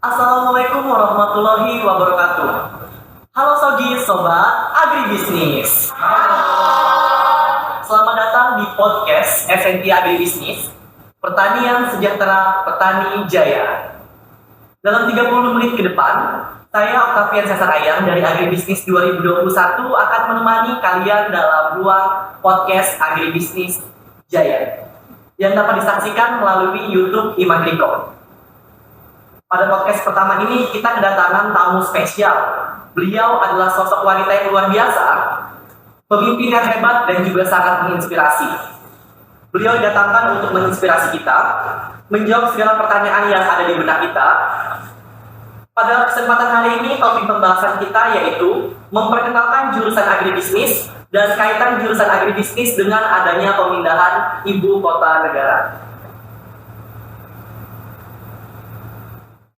Assalamualaikum warahmatullahi wabarakatuh. Halo Sogi, Sobat Agribisnis. Selamat datang di podcast SNT Agribisnis, Pertanian Sejahtera Petani Jaya. Dalam 30 menit ke depan, saya Octavian Cesarayang dari Agribisnis 2021 akan menemani kalian dalam ruang podcast Agribisnis Jaya yang dapat disaksikan melalui YouTube Imagricom. Pada podcast pertama ini kita kedatangan tamu spesial. Beliau adalah sosok wanita yang luar biasa, pemimpin yang hebat dan juga sangat menginspirasi. Beliau didatangkan untuk menginspirasi kita, menjawab segala pertanyaan yang ada di benak kita. Pada kesempatan hari ini topik pembahasan kita yaitu memperkenalkan jurusan agribisnis dan kaitan jurusan agribisnis dengan adanya pemindahan ibu kota negara.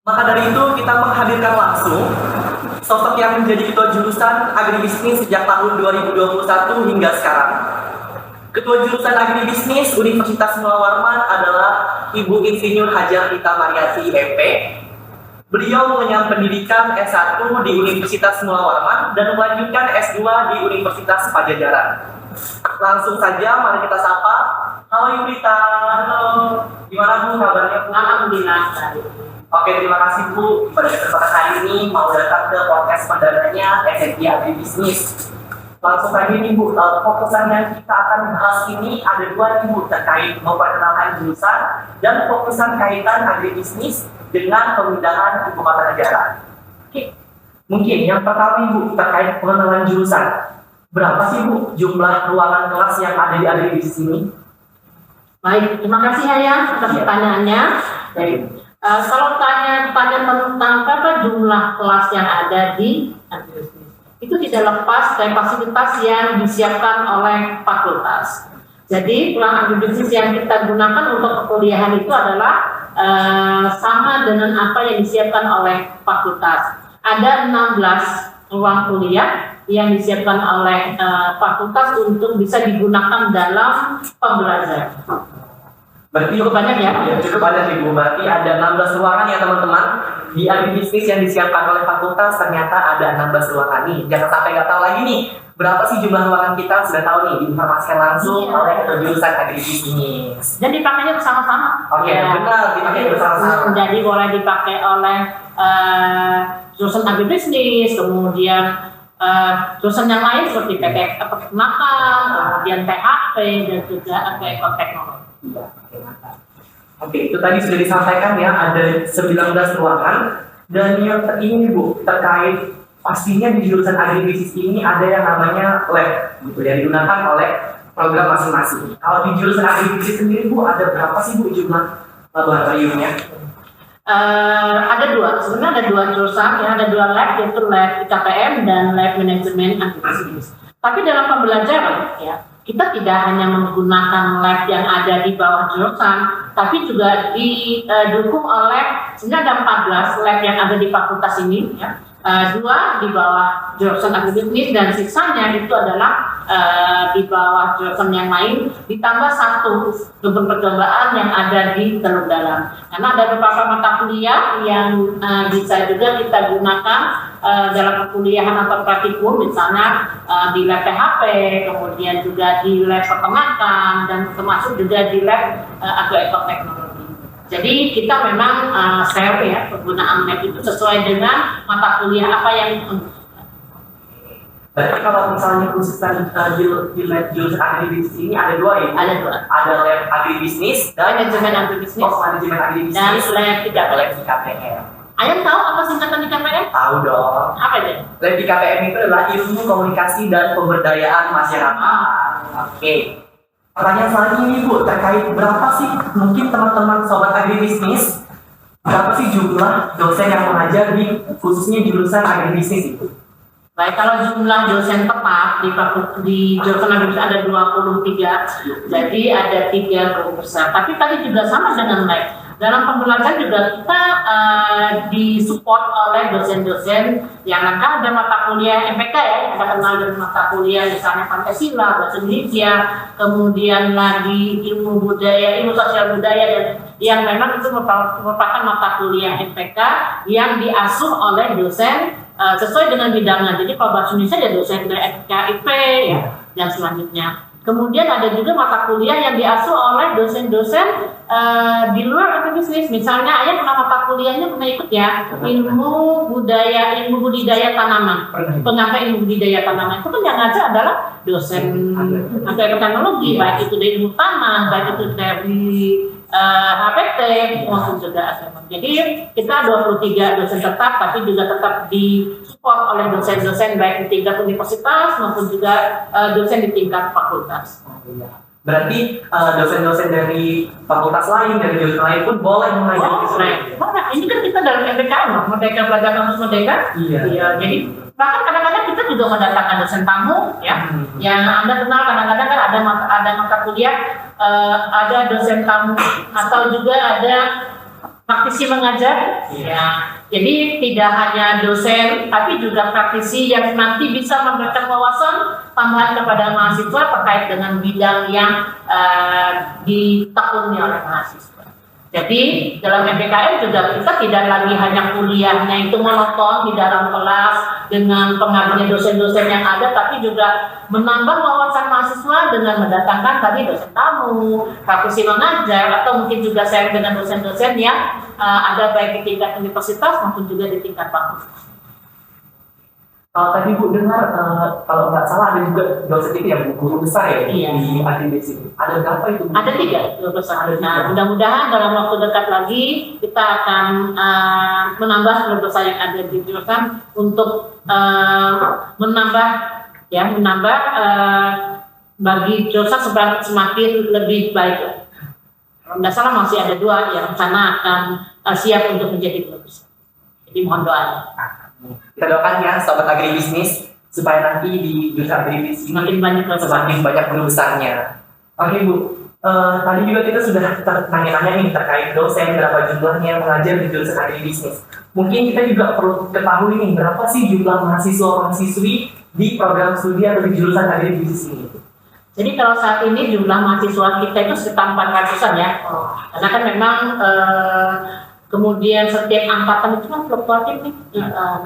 Maka dari itu kita menghadirkan langsung sosok yang menjadi ketua jurusan agribisnis sejak tahun 2021 hingga sekarang. Ketua jurusan agribisnis Universitas Mula Warman adalah Ibu Insinyur Hajar Rita Mariati MP. Beliau mengenyam pendidikan S1 di Universitas Mula Warman dan melanjutkan S2 di Universitas Pajajaran. Langsung saja mari kita sapa. Halo Ibu Rita. Halo. Gimana Bu kabarnya Bu? Alhamdulillah. Oke, terima kasih Bu pada kesempatan hari ini mau datang ke podcast perdananya SNT Agribisnis. Langsung saja nih Bu, fokusan yang kita akan bahas ini ada dua nih Bu, terkait memperkenalkan jurusan dan fokusan kaitan agribisnis dengan pemindahan ibu kota negara. Oke, mungkin yang pertama nih Bu, terkait pengenalan jurusan. Berapa sih Bu jumlah ruangan kelas yang ada di agribisnis ini? Baik, terima kasih Ayah atas pertanyaannya. Baik. Kalau tanya tentang berapa jumlah kelas yang ada di agribisnis, itu tidak lepas dari fasilitas yang disiapkan oleh fakultas. Jadi ruang agribisnis yang kita gunakan untuk perkuliahan itu adalah sama dengan apa yang disiapkan oleh fakultas. Ada 16 ruang kuliah yang disiapkan oleh fakultas untuk bisa digunakan dalam pembelajaran. Berarti cukup banyak ya? Cukup banyak Ibu. Berarti ada 16 ruangan ya teman-teman. Di agribisnis yang disiapkan oleh fakultas ternyata ada 16 ruangan nih. Jangan sampai nggak tahu lagi nih berapa sih jumlah ruangan kita, sudah tahu nih diinformasikan langsung oleh jurusan agribisnis. Dan dipakainya bersama-sama. Oke, benar, dipakai bersama-sama. Jadi boleh dipakai oleh jurusan agribisnis, kemudian jurusan yang lain seperti PT Peternakan, kemudian PHP dan juga ekoteknologi. Oke, itu tadi sudah disampaikan ya, ada 19 ruangan. Dan yang ini Bu, terkait pastinya di jurusan agribisnis ini ada yang namanya lab, gitu, yang digunakan oleh program masing-masing. Kalau di jurusan agribisnis sendiri Bu, ada berapa sih Bu jumlah laboratoriumnya? Ada dua, sebenarnya ada dua jurusan, ya, ada dua lab, yaitu lab IKPM dan lab manajemen agribisnis. Tapi dalam pembelajaran, ya, kita tidak hanya menggunakan lab yang ada di bawah jurusan, tapi juga didukung oleh sebenarnya ada 14 lab yang ada di fakultas ini, ya. Dua di bawah jurusan agribisnis dan sisanya itu adalah di bawah jurusan yang lain, ditambah satu kebun percobaan yang ada di Teluk Dalam. Karena ada beberapa mata kuliah yang bisa juga kita gunakan dalam perkuliahan atau praktikum, misalnya di lab PHP, kemudian juga di lab peternakan, dan termasuk juga di lab agroekoteknologi. Jadi kita memang share ya penggunaan lab itu sesuai dengan mata kuliah apa yang. Berarti kalau misalnya khusus di lab jurusan agribisnis ini ada dua ya? Ada dua. Ada lab agribisnis dan manajemen agribisnis. Manajemen agribisnis dan lab IKPM. Ayah tahu apa singkatan IKPM? Tahu dong. Apa itu? Lab IKPM itu adalah ilmu komunikasi dan pemberdayaan masyarakat. Oke. Pertanyaan selanjutnya ini Bu, terkait berapa sih mungkin teman-teman sobat agribisnis, berapa sih jumlah dosen yang mengajar di khususnya jurusan agribisnis itu? Baik, kalau jumlah dosen tetap di jurusan agribisnis ada 23, jadi ada 3 guru besar. Tapi tadi juga sama dengan lab. Dalam pembelajaran juga kita disupport oleh dosen-dosen yang akan ada mata kuliah MPK ya, kita kenal dengan mata kuliah misalnya Pancasila, bahasa Indonesia, kemudian lagi ilmu budaya, ilmu sosial budaya dan yang memang itu merupakan mata kuliah MPK yang diasuh oleh dosen sesuai dengan bidangnya. Jadi kalau bahasa Indonesia ya dosen FKIP ya, dan selanjutnya. Kemudian ada juga mata kuliah yang diasuh oleh dosen-dosen di luar agribisnis. Misalnya Ayah pernah mata kuliahnya pernah ikut ya, ilmu budidaya tanaman. Pengajar ilmu budidaya tanaman itu kan yang ngajar adalah dosen teknologi, baik itu dari ilmu tanah, baik itu dari HPT maupun juga asesmen. Jadi kita 23 dosen tetap, tapi juga tetap disupport oleh dosen-dosen baik di tingkat universitas maupun juga dosen di tingkat fakultas. Berarti dosen-dosen dari fakultas lain, dari jurusan lain pun boleh mengajar di sini. Ini kan kita dalam MPKM, Merdeka Belajar Kampus Merdeka. Iya. Jadi bahkan kadang-kadang kita juga mendatangkan dosen tamu, ya. Yang Anda kenal kadang-kadang kan ada mata kuliah, ada dosen tamu atau juga ada praktisi mengajar. Ya. Jadi tidak hanya dosen, tapi juga praktisi yang nanti bisa memberikan wawasan tambahan kepada mahasiswa terkait dengan bidang yang ditekuni oleh mahasiswa. Jadi dalam MPKM juga kita tidak lagi hanya kuliahnya itu monoton di dalam kelas dengan pengajarnya dosen-dosen yang ada, tapi juga menambah wawasan mahasiswa dengan mendatangkan tadi dosen tamu, praktisi mengajar, atau mungkin juga sharing dengan dosen-dosen yang ada baik di tingkat universitas maupun juga di tingkat fakultas. Kalau tadi Bu dengar, kalau nggak salah ada juga dosen itu yang guru besar ya di agribisnis ini. Ada berapa itu? Ada 3 guru besar. Nah, mudah-mudahan dalam waktu dekat lagi kita akan menambah guru besar yang ada di jurusan untuk menambah bagi jurusan semakin lebih baik. Kalau nggak salah masih ada 2 yang sana akan siap untuk menjadi guru besar. Jadi mohon doanya. Kita doakan ya sobat agribisnis supaya nanti di jurusan agribisnis semakin banyak guru besarnya. Oke Bu, tadi juga kita sudah tanya-tanya nih terkait dosen, berapa jumlahnya yang mengajar di jurusan agribisnis. Mungkin kita juga perlu ketahui nih berapa sih jumlah mahasiswa-mahasiswi di program studi atau di jurusan agribisnis ini. Jadi kalau saat ini jumlah mahasiswa kita itu sekitar 400-an ya. Karena kan memang kemudian setiap angkatan itu kan fluktuatif nih.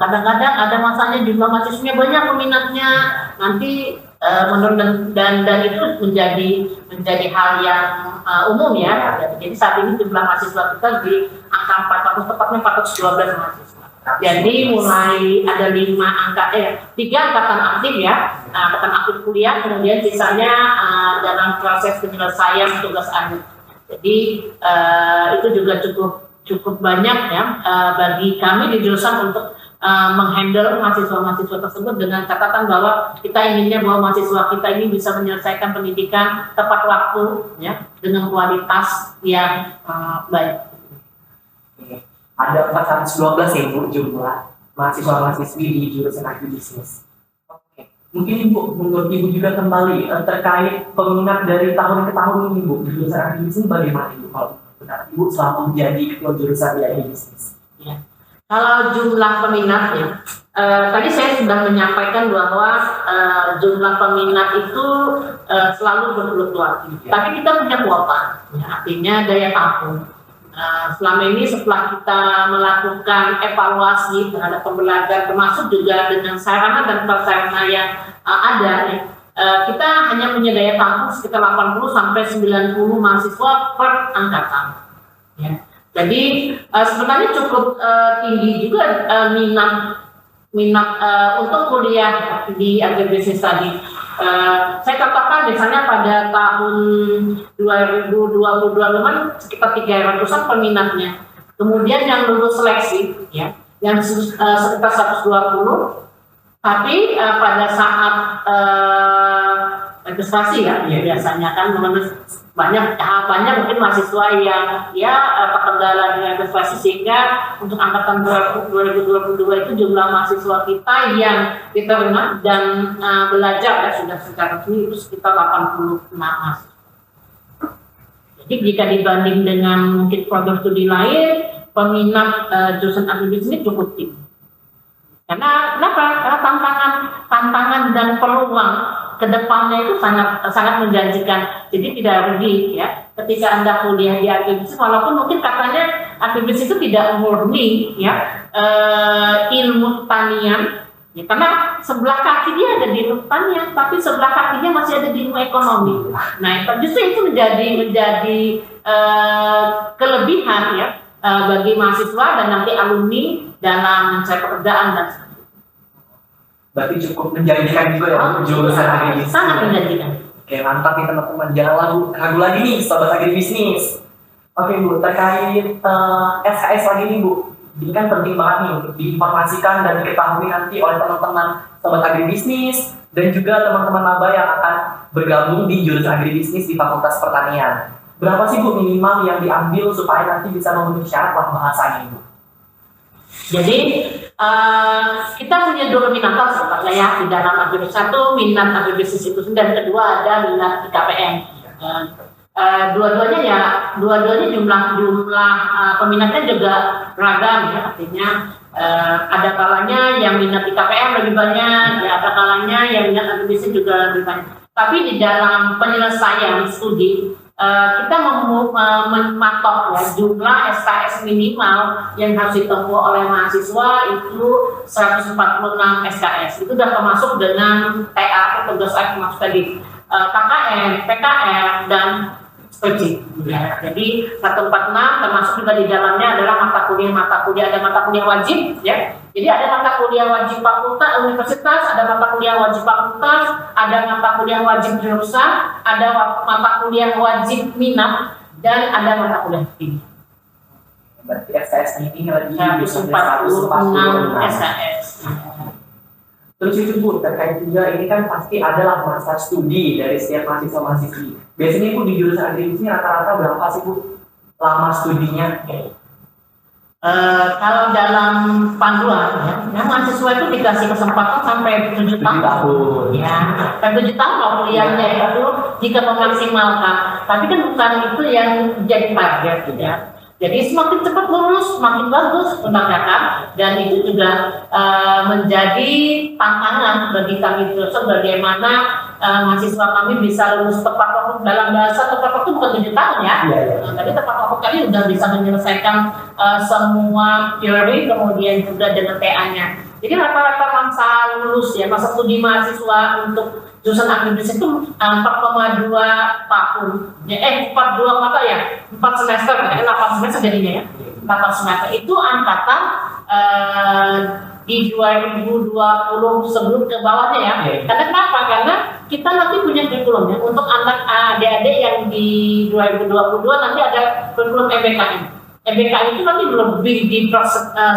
Kadang-kadang ada masanya jumlah mahasiswanya banyak, peminatnya nanti menurun dan itu menjadi hal yang umum ya. Jadi saat ini jumlah mahasiswa kita di angka 400, tepatnya 412 mahasiswa. Jadi mulai ada 3 angkatan aktif ya, angkatan aktif kuliah, kemudian sisanya dalam proses penyelesaian tugas akhir. Jadi itu juga cukup banyak ya bagi kami di jurusan untuk menghandle mahasiswa-mahasiswa tersebut dengan catatan bahwa kita inginnya bahwa mahasiswa kita ini bisa menyelesaikan pendidikan tepat waktu ya dengan kualitas yang baik. Ada 412 ya Bu jumlah mahasiswa-mahasiswi di jurusan agribisnis. Oke. Mungkin menurut Ibu juga kembali terkait peminat dari tahun ke tahun ini Bu di jurusan agribisnis bagaimana Ibu kalau benar Ibu selama menjadi ketua jurusan di agribisnis? Ya. Kalau jumlah peminatnya, tadi saya sudah menyampaikan bahwa jumlah peminat itu selalu berfluktuasi. Tapi kita punya kuota, ya, artinya daya tampung. Selama ini setelah kita melakukan evaluasi terhadap pembelajaran, termasuk juga dengan sarana dan prasarana yang ada, ya, kita hanya punya daya tampung sekitar 80 sampai 90 mahasiswa per angkatan. Ya. Jadi sebenarnya cukup tinggi juga minat untuk kuliah di agribisnis tadi. Saya contohkan misalnya pada tahun 2022 kan sekitar 300-an peminatnya. Kemudian yang lulus seleksi ya, yang sekitar 120. Tapi pada saat registrasi ya, biasanya kan banyak mungkin mahasiswa yang terkendala dengan registrasi, sehingga untuk angkatan 2022 itu jumlah mahasiswa kita yang diterima dan belajar ya sudah secara resmi itu sekitar 86 mahasiswa. Jadi jika dibanding dengan mungkin program studi lain, peminat jurusan agribisnis ini cukup tinggi. Karena kenapa? Karena tantangan dan peluang kedepannya itu sangat menjanjikan. Jadi tidak rugi ya ketika Anda kuliah di agribisnis, walaupun mungkin katanya agribisnis itu tidak murni ya ilmu pertanian. Ya, karena sebelah kaki dia ada di ilmu pertanian, tapi sebelah kakinya masih ada di ilmu ekonomi. Nah, justru itu menjadi kelebihan ya bagi mahasiswa dan nanti alumni dalam mencari pekerjaan dan sebagainya. Berarti cukup menjanjikan juga ya jurusan agribisnis. Sangat menjanjikan. Oke, mantap nih teman-teman. Jangan ragu lagi nih sobat agribisnis. Oke Bu, terkait SKS lagi nih Bu. Ini kan penting banget nih untuk diinformasikan dan diketahui nanti oleh teman-teman sobat agribisnis dan juga teman-teman maba yang akan bergabung di jurusan agribisnis di Fakultas Pertanian. Berapa sih Bu minimal yang diambil supaya nanti bisa memenuhi syarat bahasanya Bu? Jadi kita punya dua peminatan sebetulnya ya di dalam agribisnis. Satu minat agribisnis itu dan kedua ada minat IKPM. Dua-duanya jumlah peminatnya juga beragam ya, artinya ada kalanya yang minat IKPM lebih banyak, ya ada kalanya yang minat agribisnis juga lebih banyak. Tapi di dalam penyelesaian studi kita mematok ya jumlah SKS minimal yang harus ditempuh oleh mahasiswa itu 146 SKS. Itu sudah termasuk dengan TA atau tugas akhir termasuk tadi KKN, PKN dan skripsi. Ya. Jadi 146 termasuk juga di dalamnya adalah mata kuliah ada mata kuliah wajib ya. Jadi ada mata kuliah wajib fakultas universitas, ada mata kuliah wajib fakultas, ada mata kuliah wajib jurusan, ada mata kuliah wajib minat dan ada mata kuliah tinggi. Berarti SKS ini lagi 146 SKS. Terus itu Bu, terkait juga ini kan pasti adalah masa studi dari setiap mahasiswa-mahasiswi. Biasanya Bu di jurusan agribisnis rata-rata berapa sih Bu lama studinya? Kalau dalam panduan ya mahasiswa itu dikasih kesempatan sampai 7 tahun. Ya, sampai 7 tahun loh kuliahnya itu jika memaksimalkan. Tapi kan bukan itu yang jadi target ya. Jadi semakin cepat lulus, semakin bagus kebanyakan, dan itu juga menjadi tantangan bagi kami jurusan bagaimana mahasiswa kami bisa lulus tepat waktu. Dalam bahasa tepat waktu bukan 7 tahun ya. Tapi tepat waktu kali sudah bisa menyelesaikan semua teori kemudian juga dengan TA-nya. Jadi rata-rata masa lulus ya, masa studi mahasiswa untuk jurusan agribisnis itu 4,2 tahun. Ya, 4 semester, 8 semester jadinya ya. 8 semester itu angkatan di 2020 sebelum ke bawahnya ya. Karena kenapa? Karena kita nanti punya kurikulum ya. Untuk anak adik-adik yang di 2022 nanti ada kurikulum EBKM. EBKM itu nanti lebih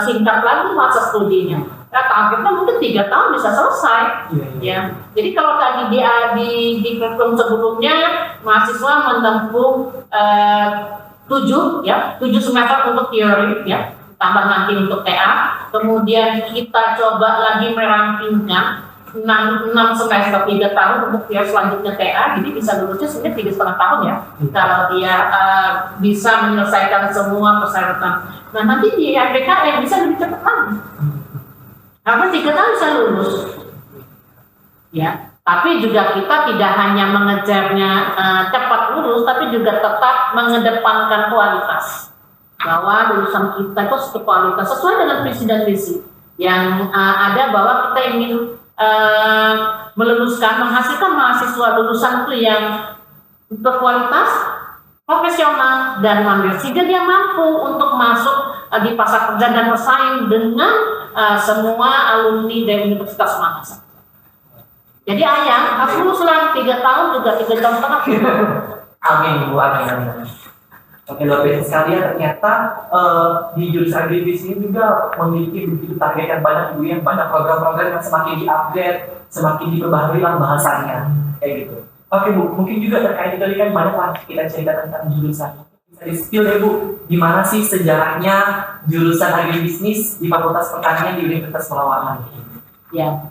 singkat lagi masa studinya. Nah, targetnya mungkin 3 tahun bisa selesai. Ya. Jadi kalau tadi di kurikulum sebelumnya mahasiswa menempuh 7 semester untuk teori ya, tambah nanti untuk TA. Kemudian kita coba lagi merampingkan 6 semester 3 tahun untuk teori selanjutnya TA. Jadi bisa lulusnya sebenarnya 3,5 tahun ya. Kalau dia bisa menyelesaikan semua persyaratan. Nah nanti di RPKM bisa lebih cepat lagi. Karena 3 tahun bisa lulus, ya. Tapi juga kita tidak hanya mengejarnya cepat lulus, tapi juga tetap mengedepankan kualitas. Bahwa lulusan kita itu kualitas sesuai dengan visi dan misi yang ada, bahwa kita ingin menghasilkan mahasiswa lulusan itu yang berkualitas, profesional dan mandiri, sehingga dia mampu untuk masuk di pasar kerja dan bersaing dengan semua alumni dari Universitas Makassar. Jadi ayang harus lulus lah 3 tahun juga 3 tahun setengah. Amin Bu, amin. Oke, luar biasa sekali ya, ternyata di jurusan agribisnis ini juga memiliki begitu target yang banyak Bu, yang banyak program-program yang semakin di-upgrade, semakin diperbaharui lah bahasanya kayak gitu. Oke Bu, mungkin juga terkait itu kan banyak lah kita cerita tentang jurusan. Bisa di-spill ya Bu, gimana sih sejarahnya jurusan agribisnis di Fakultas Pertanian di Universitas Pelawanan? Ya,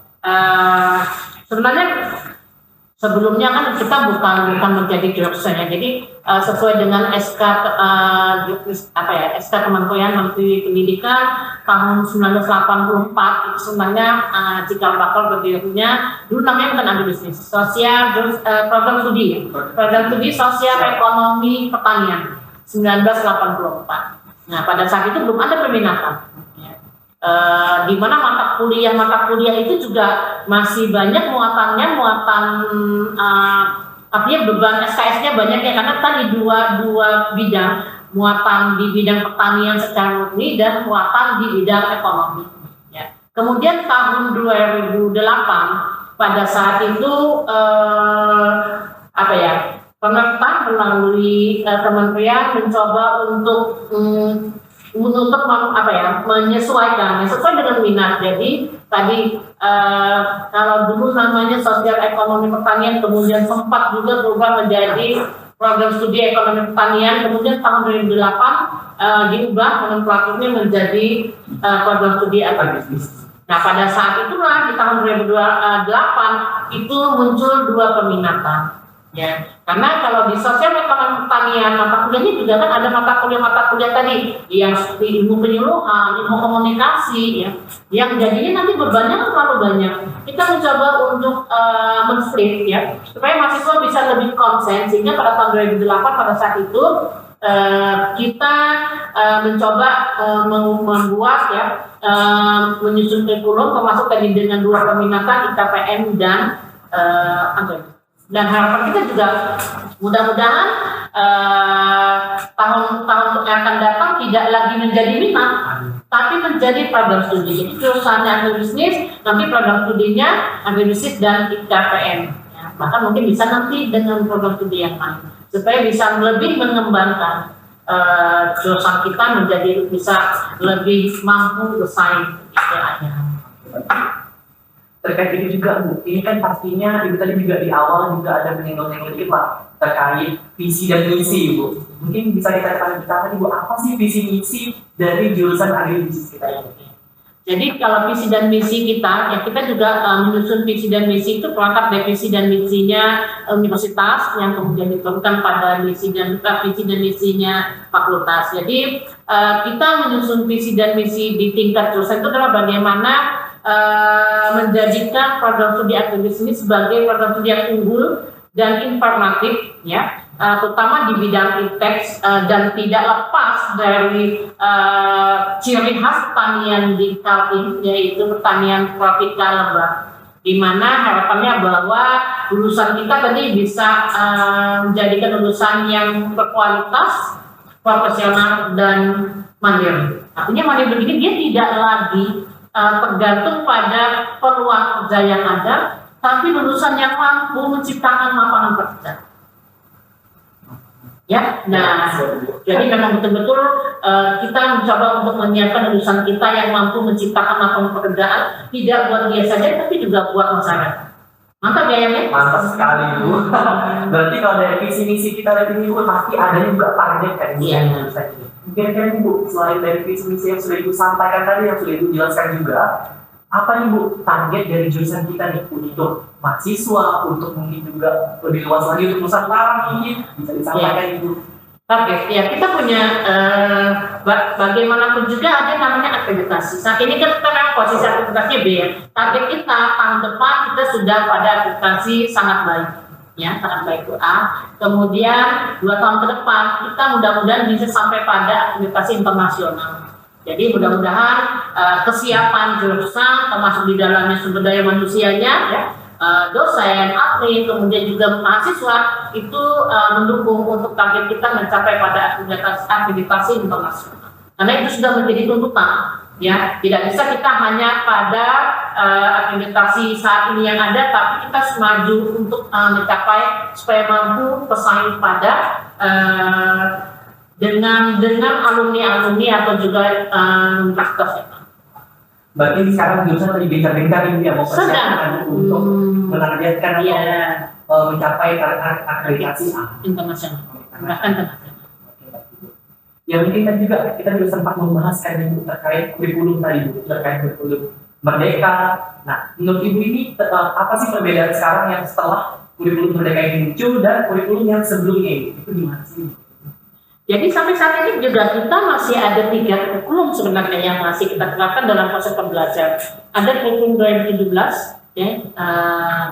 sebenarnya Sebelumnya kan kita bukan menjadi jurusan ya, jadi sesuai dengan SK Kementerian Menteri Pendidikan tahun 1984 itu sebenarnya cikal bakal berdirinya dulu namanya bukan agribisnis, program studi sosial ekonomi pertanian 1984. Nah pada saat itu belum ada peminatan. Di mana mata kuliah itu juga masih banyak muatan artinya beban SKS-nya banyak ya, karena tadi dua bidang, muatan di bidang pertanian secara murni dan muatan di bidang ekonomi ya. Kemudian tahun 2008 pada saat itu pemerintah melalui kementerian mencoba untuk menyesuaikan sesuai dengan minat. Jadi tadi kalau dulu namanya sosial ekonomi pertanian, kemudian sempat juga berubah menjadi program studi ekonomi pertanian, kemudian tahun 2008 diubah nomenklaturnya menjadi program studi agribisnis. Nah pada saat itulah di tahun 2008 itu muncul dua peminatan. Ya, karena kalau di sosial ekonomi pertanian mata kuliahnya juga kan ada mata kuliah tadi yang seperti ilmu penyuluhan, ilmu komunikasi ya, yang jadinya nanti bebannya kan terlalu banyak. Kita mencoba untuk men-split ya, supaya mahasiswa bisa lebih konsen, sehingga pada tahun 2008 pada saat itu kita mencoba membuat ya, menyusun kurikulum termasuk tadi dengan dua peminatan IKPM dan dan harapan kita juga mudah-mudahan tahun-tahun yang akan datang tidak lagi menjadi minat, tapi menjadi program studi. Jadi jurusannya agribisnis, nanti program studinya agribisnis dan IKPM. Ya, bahkan mungkin bisa nanti dengan program studi yang lain, supaya bisa lebih mengembangkan jurusan kita menjadi bisa lebih mampu bersaing istilahnya. Terkait itu juga Bu, ini kan pastinya Ibu tadi juga di awal juga ada menyinggung sedikit lah terkait visi dan misi Bu. Mungkin bisa kita katakan Ibu, apa sih visi misi dari jurusan agribisnis kita ini? Jadi kalau visi dan misi kita, ya kita juga menyusun visi dan misi itu perangkat dari visi dan misinya universitas yang kemudian diterapkan pada visi dan misinya fakultas. Jadi kita menyusun visi dan misi di tingkat jurusan itu adalah bagaimana menjadikan program studi agribisnis ini sebagai program studi yang unggul dan informatif ya, terutama di bidang ipteks dan tidak lepas dari ciri khas pertanian di Kaltim, yaitu pertanian tropikal lebat, di mana harapannya bahwa lulusan kita tadi bisa menjadikan lulusan yang berkualitas, profesional dan mandiri. Artinya mandiri begini dia tidak lagi tergantung pada peluang kerja yang ada, tapi lulusan yang mampu menciptakan lapangan kerja. Ya, nah, jadi memang betul-betul kita mencoba untuk menyiapkan lulusan kita yang mampu menciptakan lapangan pekerjaan, tidak buat dia saja, tapi juga buat masyarakat. Mantap ya, ya? Mantap sekali Bu. Berarti kalau dari visi misi kita dari ini Bu, pasti ada juga target kan? Iya. Mungkin Bu, selain dari visi misi yang sudah Ibu sampaikan tadi, yang sudah Ibu jelaskan juga, apa nih Bu target dari jurusan kita nih untuk mahasiswa, untuk mungkin juga lebih luas lagi untuk Nusantara mungkin bisa disampaikan Ibu? Target, ya kita punya bagaimanapun juga ada namanya akreditasi. Saat ini kan kita memang posisi akreditasinya B ya. Target kita tahun depan kita sudah pada akreditasi sangat baik. Ya, sangat baik itu A. Kemudian 2 tahun ke depan kita mudah-mudahan bisa sampai pada akreditasi internasional. Jadi mudah-mudahan kesiapan jurusan termasuk di dalamnya sumber daya manusianya, ya, dosen, atlet, kemudian juga mahasiswa itu mendukung untuk target kita mencapai pada akreditasi internasional. Karena itu sudah menjadi tuntutan. Ya, tidak bisa kita hanya pada akreditasi saat ini yang ada, tapi kita maju untuk mencapai supaya mampu bersaing pada dengan alumni atau juga universitas. Berarti sekarang jurusan lebih gencar-gencar ini ya, mau persiapan untuk menargetkan atau mencapai akreditasi internasional, bahkan internasional. Ya mungkin kan juga kita juga sempat membahas Ibu terkait kurikulum tadi Bu, terkait kurikulum Merdeka. Nah, menurut Ibu ini apa sih perbedaan sekarang yang setelah kurikulum merdeka yang muncul dan kurikulum yang sebelumnya itu gimana sih? Jadi sampai saat ini juga kita masih ada 3 kurikulum sebenarnya yang masih kita terapkan dalam proses pembelajaran. Ada kurikulum 2017 ya,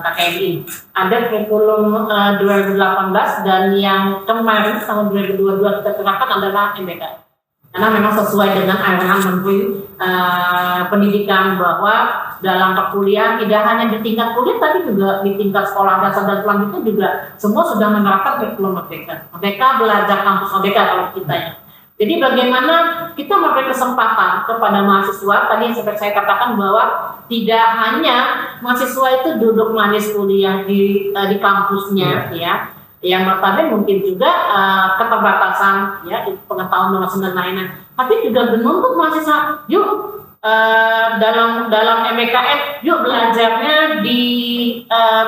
KKMI. Ada kurikulum 2018 dan yang kemarin tahun 2022 kita terapkan adalah MBK. Karena memang sesuai dengan arahan Menteri Pendidikan bahwa dalam perkuliahan tidak hanya di tingkat kuliah tapi juga di tingkat sekolah dasar dan selanjutnya juga semua sudah menerapkan kurikulum merdeka. Merdeka belajar kampus merdeka kalau kita ya. Jadi bagaimana kita memberi kesempatan kepada mahasiswa, tadi yang seperti saya katakan bahwa tidak hanya mahasiswa itu duduk manis kuliah di kampusnya ya, yang notabene mungkin juga keterbatasan ya pengetahuan wawasan dan lain-lain, tapi juga menuntut mahasiswa yuk dalam MBKM yuk belajarnya di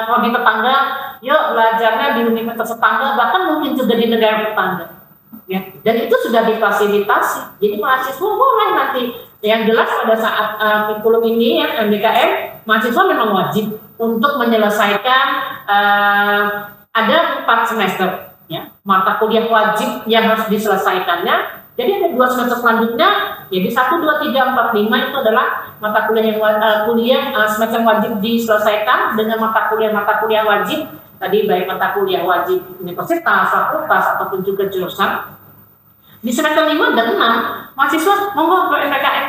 prodi tetangga, yuk belajarnya di universitas tetangga, bahkan mungkin juga di negara tetangga ya. Dan itu sudah difasilitasi, jadi mahasiswa boleh nanti yang jelas pada saat kurikulum ini ya MBKM mahasiswa memang wajib untuk menyelesaikan ada 4 semester ya, mata kuliah wajib yang harus diselesaikannya. Jadi ada 2 semester selanjutnya, jadi 1, 2, 3, 4, 5 itu adalah mata kuliah yang semester wajib diselesaikan dengan mata kuliah wajib tadi, baik mata kuliah wajib universitas, fakultas ataupun juga jurusan. Di semester 5 dan 6 mahasiswa monggo ke MPKM,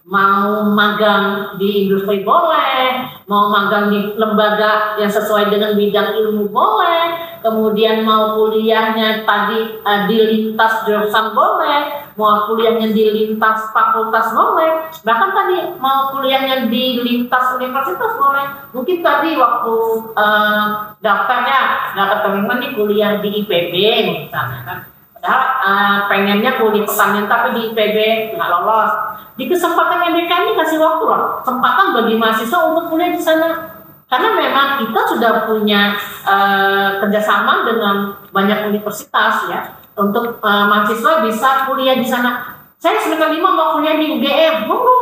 mau magang di industri boleh, mau magang di lembaga yang sesuai dengan bidang ilmu boleh, kemudian mau kuliahnya tadi di lintas jurusan boleh, mau kuliahnya di lintas fakultas boleh, bahkan tadi mau kuliahnya di lintas universitas boleh. Mungkin tadi waktu daftarnya nggak keterima nih kuliah di IPB misalnya kan, padahal pengennya kuliah pertanian tapi di IPB nggak lolos. Di kesempatan MBK ini kasih waktu loh, kesempatan bagi mahasiswa untuk kuliah di sana. Karena memang kita sudah punya kerjasama dengan banyak universitas ya, untuk mahasiswa bisa kuliah di sana. Saya semester 5 mau kuliah di UGM, monggo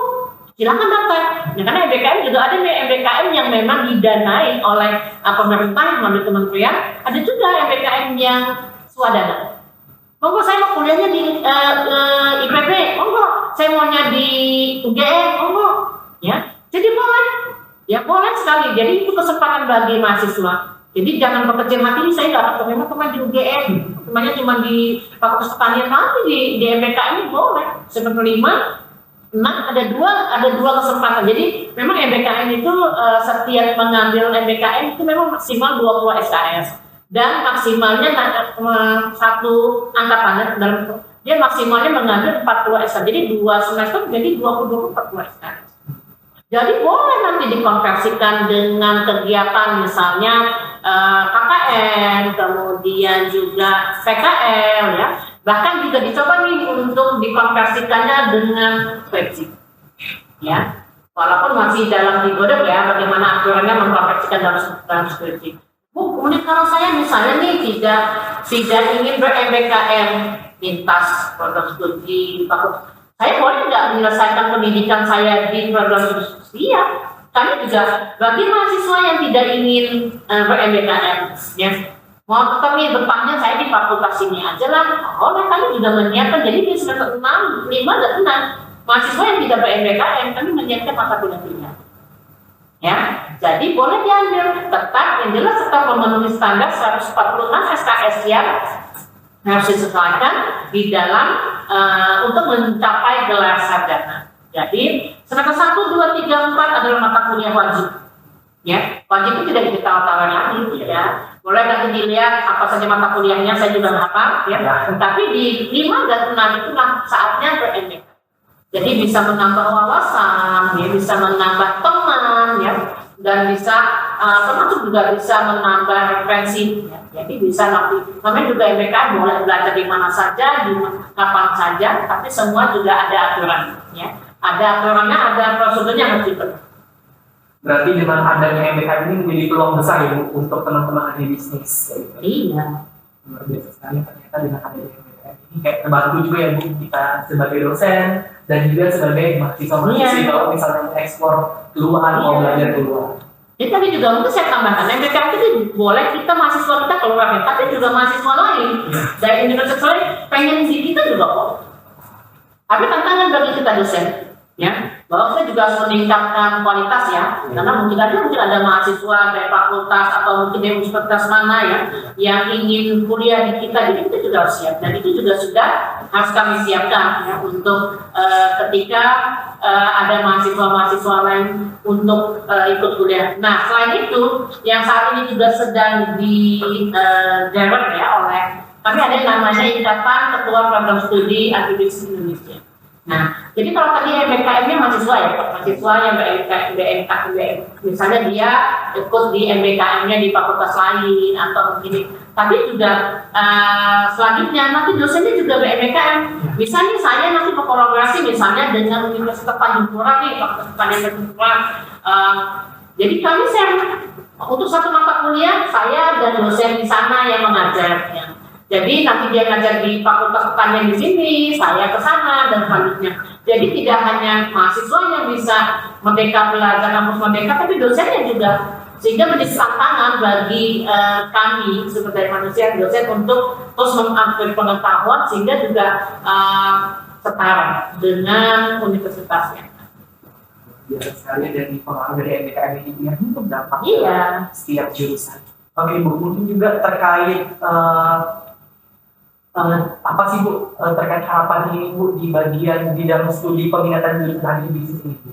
silakan daftar. Ya, karena MBKM juga ada MBKM yang memang didanai oleh pemerintah melalui kementerian, ada juga MBKM yang swadana. Monggo saya mau kuliahnya di IPB, monggo saya maunya di UGM, monggo ya. Jadi boleh. Ya boleh sekali, jadi itu kesempatan bagi mahasiswa. Jadi jangan berkecil hati, saya nggak keterima cuma di UGM, temannya cuma di Fakultas Pertanian, nanti di MBKM ini boleh. Semester 5, 6 ada dua kesempatan. Jadi memang MBKM itu setiap mengambil MBKM itu memang maksimal 20 SKS dan maksimalnya satu angkatan dalam dia maksimalnya mengambil 40 SKS. Jadi 2 semester jadi 40 SKS. Jadi boleh nanti dikonversikan dengan kegiatan misalnya KKN, kemudian juga PKL ya. Bahkan juga dicoba nih untuk dikonversikannya dengan skripsi. Ya. Walaupun masih dalam digodok ya bagaimana aturannya mengkonversikan dalam skripsi. Bu, kemudian kalau saya misalnya nih tidak ingin ber-MBKM lintas program studi fakultas, saya boleh nggak menyelesaikan pendidikan saya di program studi? Iya, kami juga bagi mahasiswa yang tidak ingin ber-MBKM, ya, mau tetap nih betahnya saya di fakultas ini aja lah. Oleh kami juga menyiapkan, jadi di semester 6, 5 dan 6 mahasiswa yang tidak ber-MBKM, kami menyiapkan mata kuliah pilihan. Ya, jadi boleh diambil, tetap yang jelas tetap memenuhi standar 146 SKS yang harus disesuaikan di dalam untuk mencapai gelar sarjana. Jadi semester 1, 2, 3, 4 adalah mata kuliah wajib. Ya, wajib itu tidak ditawar-tawar lagi ya. Boleh nanti dilihat apa saja mata kuliahnya, saya juga nggak hafal ya. Tapi di 5 dan 6 itu saatnya ber-MBK. Jadi bisa menambah wawasan, ya, bisa menambah teman ya, dan bisa termasuk juga bisa menambah referensi. Ya. Jadi bisa nanti namanya juga MBK boleh belajar di mana saja, di kapan saja, tapi semua juga ada aturan ya. Ada aturannya, ada prosedurnya harus dipenuhi. Berarti dengan adanya MBK ini menjadi peluang besar ya Bu, untuk teman-teman ahli bisnis. Iya. Luar biasa sekali ternyata dengan adanya MBK ini kayak terbantu juga ya Bu kita sebagai dosen dan juga sebagai mahasiswa-mahasiswi kalau misalnya ekspor keluar mau belajar keluar. Jadi tadi juga mungkin saya tambahkan, MBKM itu boleh kita mahasiswa kita keluar ya, tapi juga mahasiswa lain dari universitas lain pengen di kita juga kok. Tapi tantangan bagi kita dosen, ya, bahwa kita juga harus meningkatkan kualitas ya, karena mungkin ada mahasiswa dari fakultas atau mungkin dari universitas mana ya yang ingin kuliah di kita, jadi kita juga harus siap, dan itu juga sudah harus kami siapkan ya untuk ketika ada mahasiswa-mahasiswa lain untuk ikut kuliah. Nah, selain itu yang saat ini juga sedang di direct ya oleh kami, ada yang namanya Ikatan Ketua Program Studi Agribisnis Indonesia. Nah, jadi kalau tadi MBKM-nya mahasiswa ya, mahasiswa yang BMK, misalnya dia ikut di MBKM-nya di fakultas lain atau begini. Tapi juga selanjutnya nanti dosennya juga BMKM. Misalnya saya nanti berkolaborasi misalnya dengan Universitas Tanjung Pura nih, Fakultas Pertanian Tanjung Pura. Jadi kami untuk satu mata kuliah saya dan dosen di sana yang mengajar. Ya. Jadi nanti dia ngajar di Fakultas Pertanian di sini, saya ke sana dan selanjutnya. Jadi tidak hanya mahasiswa yang bisa merdeka belajar kampus merdeka, tapi dosennya juga, sehingga menjadi tantangan bagi kami sebagai manusia dosen untuk terus mengupgrade pengetahuan sehingga juga setara dengan universitasnya. Biar sekali dari pengaruh dari MBKM ini untuk dampak setiap jurusan. Oke Bu, mungkin juga terkait apa sih Bu terkait harapan ini Bu di bagian bidang studi peminatan jurusan agribisnis ini Bu?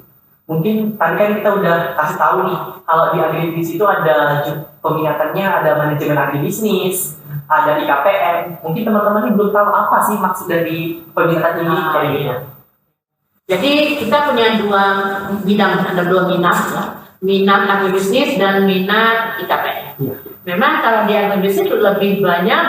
Mungkin tadi kan kita udah kasih tahu nih kalau di agribisnis itu ada peminatannya, ada manajemen agribisnis, ada IKPM. Mungkin teman-teman ini belum tahu apa sih maksud dari peminatan ini kayak gitu. Jadi kita punya dua bidang, ada dua minat ya. Minat agribisnis dan minat IKPM. Ya. Memang kalau di agribisnis lebih banyak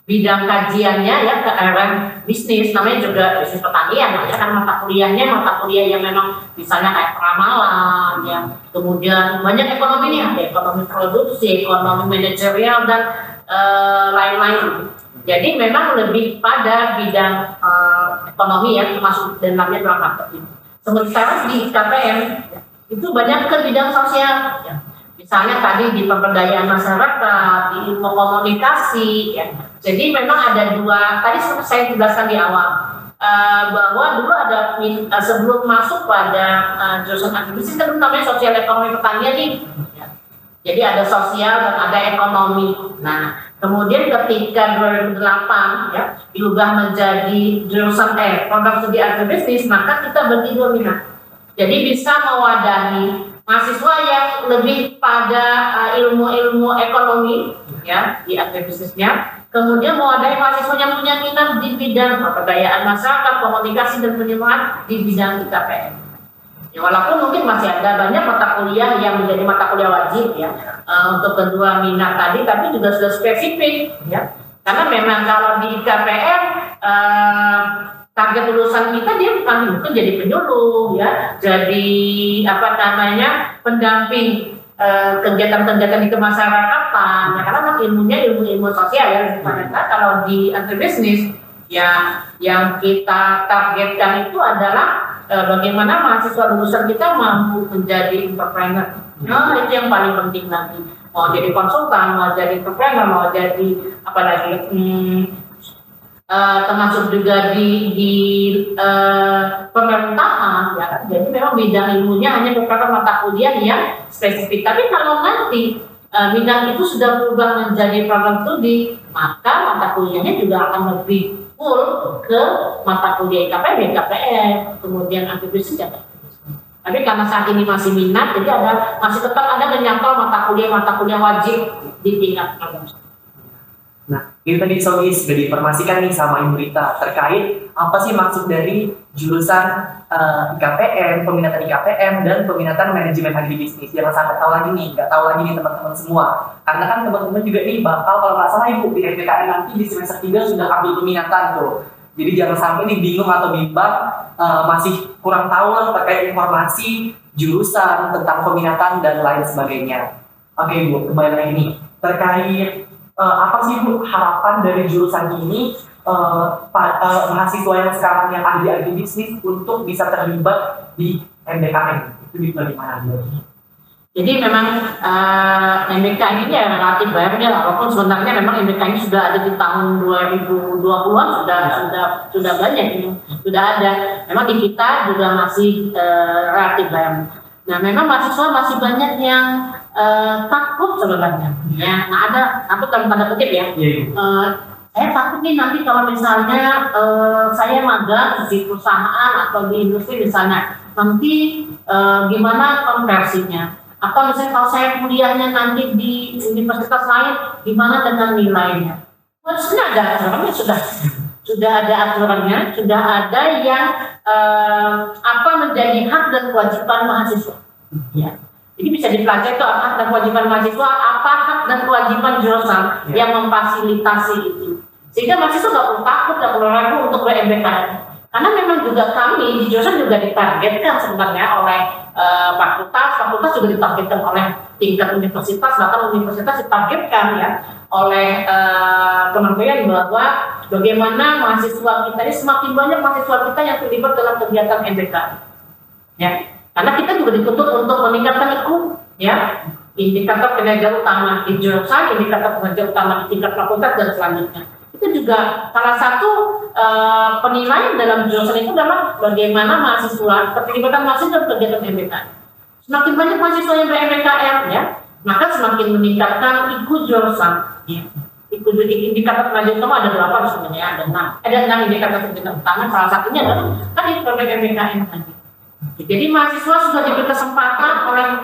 bidang kajiannya ya ke arah bisnis, namanya juga bisnis pertanian ya, kan mata kuliahnya mata kuliah yang memang misalnya kayak peramalan ya, kemudian banyak ekonomi nih, ada ekonomi produksi, ekonomi manajerial dan lain-lain. Jadi memang lebih pada bidang ekonomi ya, termasuk dan namanya dalam marketing. Sementara di IKPM itu banyak ke bidang sosial ya. Misalnya tadi di pemberdayaan masyarakat, di ilmu komunikasi ya. Jadi memang ada dua, tadi seperti saya jelaskan di awal bahwa dulu ada sebelum masuk pada jurusan agribisnis kan namanya sosial ekonomi pertanian nih ya. Jadi ada sosial dan ada ekonomi. Nah, kemudian ketika 2008 ya diubah menjadi jurusan program studi agribisnis, maka kita bagi dua minat. Jadi bisa mewadahi mahasiswa yang lebih pada ilmu-ilmu ekonomi ya di agribisnisnya, kemudian mewadahi mahasiswa yang punya minat di bidang pemberdayaan masyarakat, komunikasi dan penyuluhan di bidang IKPM. Ya, walaupun mungkin masih ada banyak mata kuliah yang menjadi mata kuliah wajib ya untuk kedua minat tadi, tapi juga sudah spesifik ya. Karena memang kalau di IKPM target lulusan kita dia bukan mungkin jadi penyuluh ya, jadi pendamping kegiatan-kegiatan di kemasyarakatan ya, karena ilmunya ilmu sosial ya. Kalau di agribisnis ya yang kita targetkan itu adalah bagaimana mahasiswa lulusan kita mampu menjadi entrepreneur. Nah, itu yang paling penting nanti. Mau jadi konsultan, mau jadi entrepreneur, mau jadi termasuk juga di pemerintahan ya. Jadi memang bidang ilmunya hanya beberapa mata kuliah yang spesifik. Tapi kalau nanti minat itu sudah berubah menjadi program studi, maka mata kuliahnya juga akan lebih full ke mata kuliah IKPM, kemudian agribisnis ya. Tapi karena saat ini masih minat, jadi masih tetap ada menyangkal mata kuliah wajib di tingkat program studi. Nah, itu tadi Sogi sudah diinformasikan nih sama Ibu Rita terkait apa sih maksud dari jurusan IKPM, peminatan IKPM dan peminatan manajemen agribisnis. Jangan sampai tahu lagi nih, nggak tahu lagi nih teman-teman semua. Karena kan teman-teman juga nih bakal kalau nggak salah Ibu di MPKM nanti di semester 3 sudah ambil peminatan tuh. Jadi jangan sampai nih bingung atau bimbang, masih kurang tahu lah terkait informasi jurusan tentang peminatan dan lain sebagainya. Oke Bu, kembali lagi nih terkait apa sih Bu harapan dari jurusan ini mahasiswa yang sekarang yang ada di agribisnis untuk bisa terlibat di MBKM itu di bagaimana Bu? Jadi memang MBK ini ya relatif baru ya, walaupun sebenarnya memang MBK ini sudah ada di tahun 2020-an sudah banyak ini, sudah ada. Memang di kita juga masih relatif baru. Nah, memang mahasiswa masih banyak yang takut sebenarnya. Ya, nah ada takut dalam tanda kutip ya. Saya takut nih nanti kalau misalnya saya magang di perusahaan atau di industri misalnya, nanti gimana konversinya? Atau misalnya kalau saya kuliahnya nanti di universitas lain, gimana dengan nilainya? Sebenarnya ada aturannya, sudah ada aturannya, sudah ada yang apa menjadi hak dan kewajiban mahasiswa. Ya. Jadi bisa dipelajari itu hak dan kewajiban mahasiswa, apa hak dan kewajiban jurusan yang memfasilitasi itu. Sehingga mahasiswa nggak perlu takut, nggak perlu ragu untuk MBKM. Karena memang juga kami di jurusan juga ditargetkan sebenarnya oleh fakultas juga ditargetkan oleh tingkat universitas, bahkan universitas ditargetkan ya oleh kementerian bahwa bagaimana mahasiswa kita ini semakin banyak mahasiswa kita yang terlibat dalam kegiatan MBKM. Ya, karena kita juga dituntut untuk meningkatkan IQ, ya, indikator kinerja utama di jurusan, indikator kinerja utama di tingkat fakultas dan selanjutnya. Itu juga salah satu penilaian dalam jurusan itu adalah bagaimana mahasiswa, keterlibatan mahasiswa dalam kegiatan MBKM. Semakin banyak mahasiswa yang ber-MBKM, ya, maka semakin meningkatkan IQ jurusan. Ya. Indikator kinerja utama ada berapa sebenarnya? Ada 6 indikator kinerja utama. Salah satunya adalah tadi program MBKM tadi. Jadi mahasiswa sudah diberi kesempatan oleh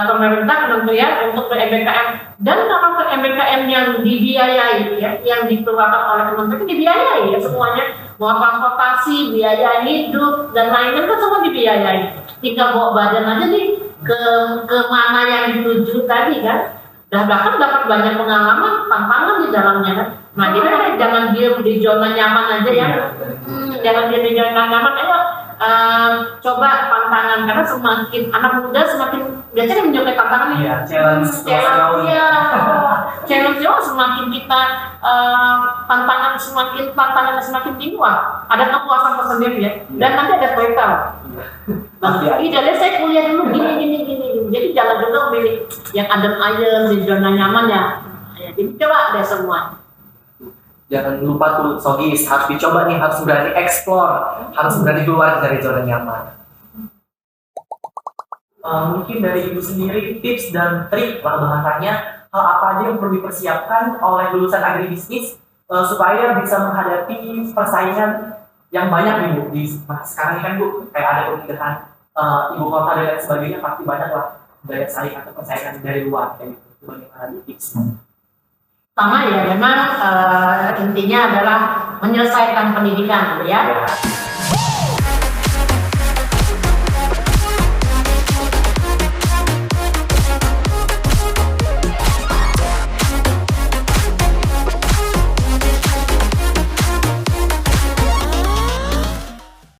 pemerintah kementerian untuk ber-MBKM, dan kalau MBKM yang dibiayai ya, yang dikeluarkan oleh kementerian dibiayai ya semuanya, mau transportasi, biaya hidup dan lainnya kan semua dibiayai. Tinggal bawa badan aja nih ke mana yang dituju tadi kan. Dan bahkan dapat banyak pengalaman, tantangan di dalamnya kan. Nah, jadi jangan diam di zona nyaman aja ya. Jangan diam di zona nyaman, ayo coba tantangan, karena semakin anak muda semakin biasanya menyukai tantangan nih. Challenge semakin kita tantangannya semakin tinggi, ada kepuasan tersendiri ya. Dan nanti ada kereta. Idealnya saya kuliah dulu gini. Jadi jangan juga memilih yang adem ayem di zona nyaman ya. Jadi coba deh semua. Jangan lupa tuh Sogis, harus dicoba nih, harus berani explore, harus berani keluar dari zona nyaman. Mungkin dari Ibu sendiri tips dan trik bahasanya hal apa aja yang perlu dipersiapkan oleh lulusan agribisnis supaya bisa menghadapi persaingan yang banyak nih Bu. Sekarang kan Bu, kayak ada pemindahan ibu kota dan lain sebagainya, pasti banyak lah daya saing atau persaingan dari luar kayak gitu. Bagaimana tips? Pertama ya memang intinya adalah menyelesaikan pendidikan ya.